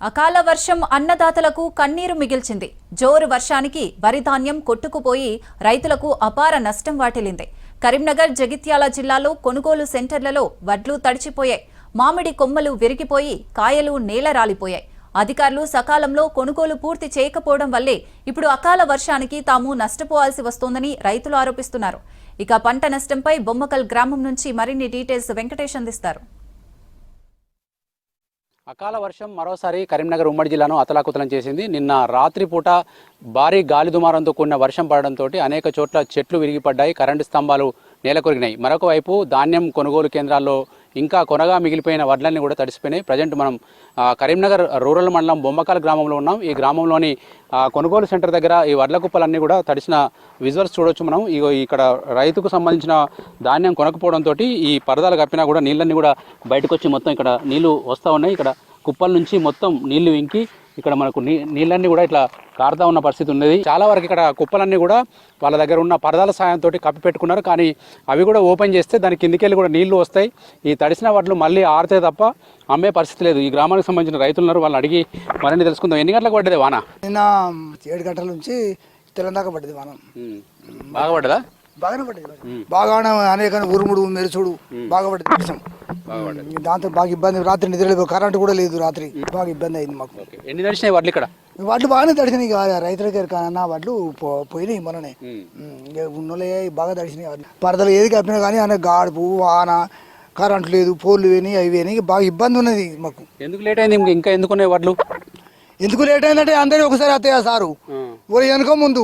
అకాల వర్షం అన్నదాతలకు కన్నీరు మిగిల్చింది. జోరు వర్షానికి వరి ధాన్యం కొట్టుకుపోయి రైతులకు అపార నష్టం వాటిల్లింది. కరీంనగర్, జగిత్యాల జిల్లాలో కొనుగోలు సెంటర్లలో వడ్లు తడిచిపోయాయి. మామిడి కొమ్మలు విరిగిపోయి కాయలు నేలరాలిపోయాయి. అధికారులు సకాలంలో కొనుగోలు పూర్తి చేయకపోవడం వల్లే ఇప్పుడు అకాల వర్షానికి తాము నష్టపోవాల్సి వస్తోందని రైతులు ఆరోపిస్తున్నారు. ఇక పంట నష్టంపై బొమ్మకల్ గ్రామం నుంచి మరిన్ని డీటెయిల్స్ వెంకటేష్ అందిస్తారు. అకాల వర్షం మరోసారి కరీంనగర్ ఉమ్మడి జిల్లాను అతలాకుతలం చేసింది. నిన్న రాత్రిపూట భారీ గాలి దుమారంతో కూడిన వర్షం పడడంతో అనేక చోట్ల చెట్లు విరిగిపడ్డాయి, కరెంటు స్తంభాలు నేలకొరిగినాయి. మరొక వైపు ధాన్యం కొనుగోలు కేంద్రాల్లో ఇంకా కొనగా మిగిలిపోయిన వడ్లన్నీ కూడా తడిసిపోయినాయి. ప్రజెంట్ మనం కరీంనగర్ రూరల్ మండలం బొమ్మకాల గ్రామంలో ఉన్నాం. ఈ గ్రామంలోని కొనుగోలు సెంటర్ దగ్గర ఈ వడ్ల కుప్పలన్నీ కూడా తడిసిన విజువల్స్ చూడొచ్చు మనం. ఇక్కడ రైతుకు సంబంధించిన ధాన్యం కొనకపోవడంతో ఈ పరదాలు కప్పినా కూడా నీళ్ళన్నీ కూడా బయటకు వచ్చి మొత్తం ఇక్కడ నీళ్లు వస్తూ ఉన్నాయి. ఇక్కడ కుప్పల నుంచి మొత్తం నీళ్లు ఇంకి ఇక్కడ మనకు నీళ్ళన్నీ కూడా ఇట్లా కారుతా ఉన్న పరిస్థితి ఉన్నది. చాలా వరకు ఇక్కడ కుప్పలన్నీ కూడా వాళ్ళ దగ్గర ఉన్న పరదాల సాయంతో కప్పి పెట్టుకున్నారు. కానీ అవి కూడా ఓపెన్ చేస్తే దాని కిందికెళ్ళి కూడా నీళ్లు వస్తాయి. ఈ తడిసిన వడ్లు మళ్ళీ ఆరితే తప్ప అమ్మే పరిస్థితి లేదు. ఈ గ్రామానికి సంబంధించిన రైతులు ఉన్నారు, వాళ్ళని అడిగి మరిన్ని తెలుసుకుందాం. ఎన్ని గంటలకు పడ్డది వాన? నిన్న 7 గంటల నుంచి తెలంగాణ పడ్డది వాన. బాగా పడ్డదా? బాగానే పడ్డది. బాగానే అనేక ఉరుముడు మెరుచుడు బాగా పడ్డది వర్షం. దాంతో బాగా ఇబ్బంది. రాత్రి నిద్రలేదు, కరెంట్ కూడా లేదు. రాత్రి బాగా ఇబ్బంది అయింది మాకు. ఎన్ని నడిచినాయి వడ్లు ఇక్కడ? వడ్లు బాగానే తడిచినాయి. రైతులకి అన్న వడ్లు పోయినాయి మననే. ఉన్నోళ్ళే బాగా తడిచినాయి వడ్లు. పరదలు ఏది కప్పినా కానీ అనే గాడుపు, వాన, కరెంట్ లేదు, పోర్లు వేని అవి వేని బాగా ఇబ్బంది ఉన్నది మాకు. ఎందుకు లేట్ అయింది? ఇంకా ఎందుకున్నాయి వడ్లు? ఎందుకు లేట్ అయిందంటే అందరూ ఒకసారి వస్తాయా సారు? ఊరి వెనుక ముందు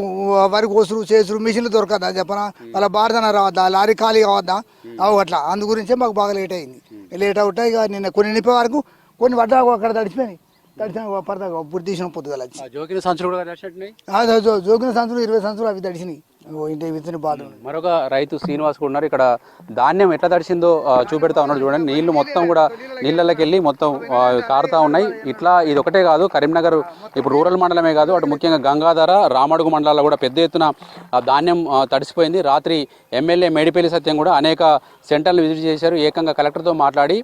వరి కోసులు చేసులు మిషన్లు దొరకదా చెప్పనా? వాళ్ళ బారదన రావద్దా, లారీ ఖాళీ కావద్దా, అవు అట్లా. అందు గురించే మాకు బాగా లేట్ అయింది. లేట్ అవుతాయి. ఇక నిన్న కొన్ని నింపే వరకు కొన్ని వడ్డ అక్కడ తడిచిపోయినాయి. తడిచిన పడతా ఇప్పుడు తీసిన పొద్దుగల జోకిన సంచులు కూడా తడిచినట్టున్నాయి. జోకిన సంచులు 20 సంచులు అవి తడిచినాయి. ఇంటి విత్తన బాధ. మరొక రైతు శ్రీనివాస్ కూడా ఉన్నారు. ఇక్కడ ధాన్యం ఎట్లా తడిసిందో చూపెడతా ఉన్నాడు. చూడండి, నీళ్లు మొత్తం కూడా నీళ్ళకి వెళ్ళి మొత్తం కారుతా ఉన్నాయి. ఇట్లా ఇది ఒకటే కాదు, కరీంనగర్ ఇప్పుడు రూరల్ మండలమే కాదు, అటు ముఖ్యంగా గంగాధర, రామడుగు మండలాల్లో కూడా పెద్ద ఎత్తున ధాన్యం తడిసిపోయింది. రాత్రి ఎమ్మెల్యే మేడిపల్లి సత్యం కూడా అనేక సెంటర్లు విజిట్ చేశారు. ఏకంగా కలెక్టర్తో మాట్లాడి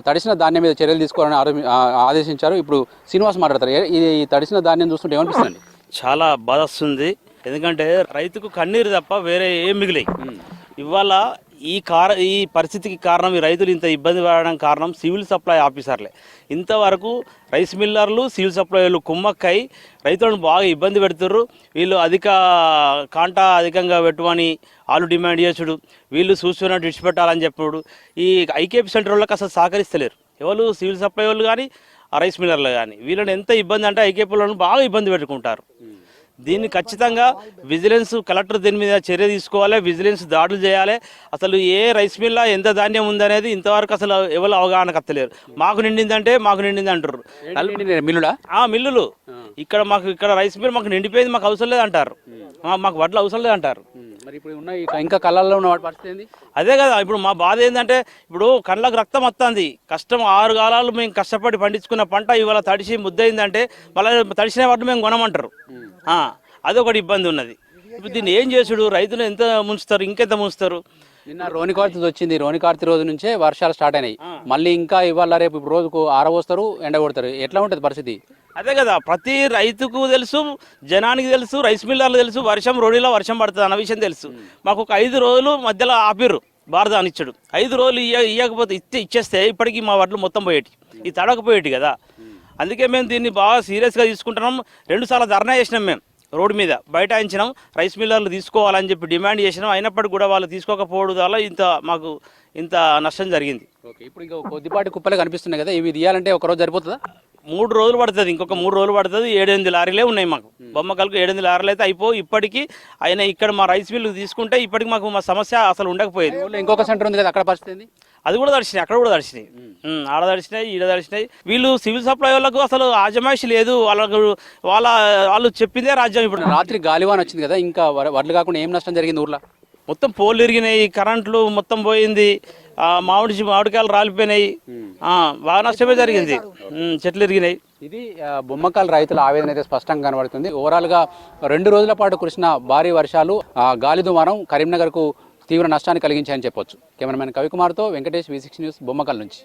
తడిసిన ధాన్యం మీద చర్యలు తీసుకోవాలని ఆదేశించారు. ఇప్పుడు శ్రీనివాస్ మాట్లాడతారు. ఈ తడిసిన ధాన్యం చూస్తుంటే ఏమనిపిస్తుంది? చాలా బాధ వస్తుంది. ఎందుకంటే రైతుకు కన్నీరు తప్ప వేరే ఏం మిగిలాయి. ఇవాళ ఈ పరిస్థితికి కారణం, ఈ రైతులు ఇంత ఇబ్బంది పడడానికి కారణం సివిల్ సప్లై ఆఫీసర్లే. ఇంతవరకు రైస్ మిల్లర్లు, సివిల్ సప్లైలు కుమ్మక్కై రైతులను బాగా ఇబ్బంది పెడుతుర్రు. వీళ్ళు అధికంగా పెట్టుమని వాళ్ళు డిమాండ్ చేసుడు, వీళ్ళు చూస్తున్నట్టు విడిచిపెట్టాలని చెప్పుడు ఈ ఐకేపీ సెంటర్ వాళ్ళకి అసలు సహకరిస్తలేరు. ఎవరు సివిల్ సప్లై వాళ్ళు కానీ ఆ రైస్ మిల్లర్లు కానీ వీళ్ళని ఎంత ఇబ్బంది అంటే ఐకేపీ వాళ్ళని బాగా ఇబ్బంది పెట్టుకుంటారు. దీన్ని ఖచ్చితంగా విజిలెన్స్ కలెక్టర్ దీని మీద చర్య తీసుకోవాలి, విజిలెన్స్ దాడులు చేయాలి. అసలు ఏ రైస్ మిల్లా ఎంత ధాన్యం ఉందనేది ఇంతవరకు అసలు ఎవరు అవగాహన కత్తలేరు. మాకు నిండిందంటే మాకు నిండింది అంటారు. మిల్లులు ఇక్కడ రైస్ మిల్ మాకు నిండిపోయింది, మాకు అవసరం లేదు అంటారు. మాకు వడ్లు అవసరం లేదు అంటారు. ఇంకా కళ్ళల్లో ఉన్న పరిస్థితి అదే కదా. ఇప్పుడు మా బాధ ఏంటంటే ఇప్పుడు కళ్ళకు రక్తం వస్తుంది. కష్టం 6 కాలాలు మేము కష్టపడి పండించుకున్న పంట ఇవాళ తడిసి ముద్దయిందంటే మళ్ళీ తడిసిన వడ్లు మేము కొనమంటారు. అదొకటి ఇబ్బంది ఉన్నది. ఇప్పుడు దీన్ని ఏం చేసుడు? రైతులు ఎంత ముంచుతారు, ఇంకెంత ముంచుతారు? నిన్న రోని కార్తీ వచ్చింది. రోని కార్తీ రోజు నుంచే వర్షాలు స్టార్ట్ అయినాయి. మళ్ళీ ఇంకా ఇవాళ రేపు ఇప్పుడు రోజుకు ఆరబోస్తారు, ఎండ కొడతారు. ఎట్లా ఉంటుంది పరిస్థితి? అదే కదా, ప్రతి రైతుకు తెలుసు, జనానికి తెలుసు, రైస్ మిల్లర్లు తెలుసు, వర్షం రోడ్డులో వర్షం పడుతుంది అన్న విషయం తెలుసు. మాకు ఒక 5 రోజులు మధ్యలో ఆపిర్రు భారతాన్ని ఇచ్చాడు. 5 రోజులు ఇవ్వకపోతే ఇచ్చేస్తే ఇప్పటికీ మా వడ్లు మొత్తం పోయేటి, ఈ తడకపోయేటి కదా. అందుకే మేము దీన్ని బాగా సీరియస్గా తీసుకుంటున్నాం. 2 సార్లు ధర్నా చేసినాం మేము రోడ్డు మీద, బైఠాయించినాం. రైస్ మిల్లర్లు తీసుకోవాలని చెప్పి డిమాండ్ చేసినాం. అయినప్పటికీ కూడా వాళ్ళు తీసుకోకపోవడం వల్ల మాకు ఇంత నష్టం జరిగింది. ఇప్పుడు ఇంకా కొద్దిపాటి కుప్పలే కనిపిస్తున్నాయి కదా, ఇవి తీయాలంటే ఒకరోజు సరిపోతుందా? 3 రోజులు పడుతుంది, ఇంకొక 3 రోజులు పడుతుంది. 7-8 లారీలే ఉన్నాయి మాకు. బొమ్మకల్కు 7-8 లారీలు అయితే ఇప్పటికీ ఆయన ఇక్కడ మా రైస్ మిల్లు తీసుకుంటే ఇప్పటికి మాకు మా సమస్య అసలు ఉండకపోయేది. ఇంకొక సెంటర్ ఉంది కదా, అక్కడ పరిస్థితి అది కూడా తడిచినాయి, అక్కడ కూడా తడిచినాయి, ఆడ తడిచినాయి, ఈడ తడిచినాయి. వీళ్ళు సివిల్ సప్లై వాళ్ళకు అసలు ఆజమాయిషి లేదు. వాళ్ళు చెప్పిందే రాజ్యం. ఇప్పుడు రాత్రి గాలివాన్ వచ్చింది కదా, ఇంకా వడ్లు కాకుండా ఏం నష్టం జరిగింది ఊర్లో? మొత్తం పోల్లు ఇరిగినాయి, కరెంట్లు మొత్తం పోయింది, మామిడికాయలు రాలిపోయినాయి, బాగా నష్టమే జరిగింది, చెట్లు ఇరిగినాయి. ఇది బొమ్మకాల రైతుల ఆవేదన అయితే స్పష్టంగా కనబడుతుంది. ఓవరాల్ గా 2 రోజుల పాటు కురిసిన భారీ వర్షాలు, గాలి దుమారం కరీంనగర్ కు తీవ్ర నష్టాన్ని కలిగించాయని చెప్పొచ్చు. కెమెరామెన్ కవికుమార్తో వెంకటేష్, V6 న్యూస్, బొమ్మకల్ నుంచి.